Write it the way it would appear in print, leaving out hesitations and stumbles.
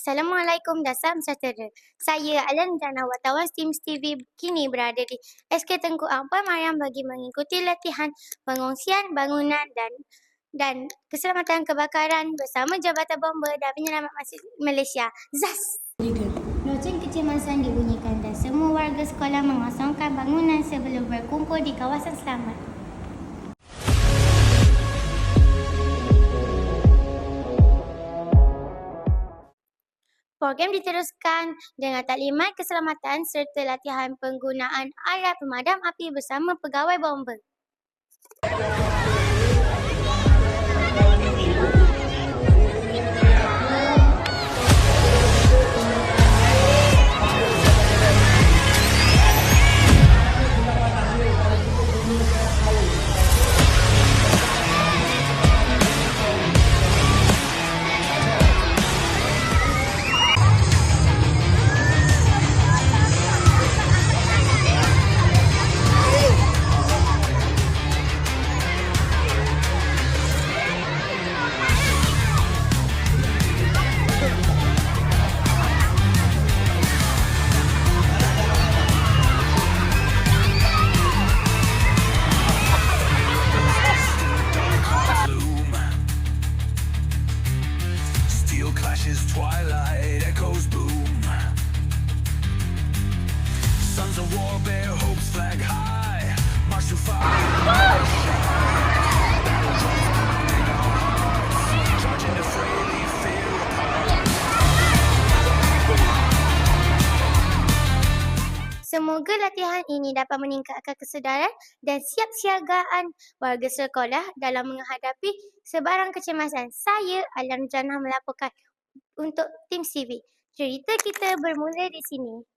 Assalamualaikum dan salam sejahtera. Saya Alan dan wartawan Steam TV kini berada di SK Tengku Ampan Mariam bagi mengikuti latihan pengungsian bangunan dan keselamatan kebakaran bersama Jabatan Bomba dan Penyelamat Malaysia. ZAS! Loceng kecemasan dibunyikan dan semua warga sekolah mengosongkan bangunan sebelum berkumpul di kawasan selamat. Program diteruskan dengan taklimat keselamatan serta latihan penggunaan alat pemadam api bersama pegawai bomba. Clashes, twilight, echoes boom. Sons of war bear hopes flag high. March to fire. Charging the fray, fear apart. Semoga latihan ini dapat meningkatkan kesedaran dan siapsiagaan warga sekolah dalam menghadapi sebarang kecemasan. Saya Alan Janah melaporkan untuk Tim CV. Cerita kita bermula di sini.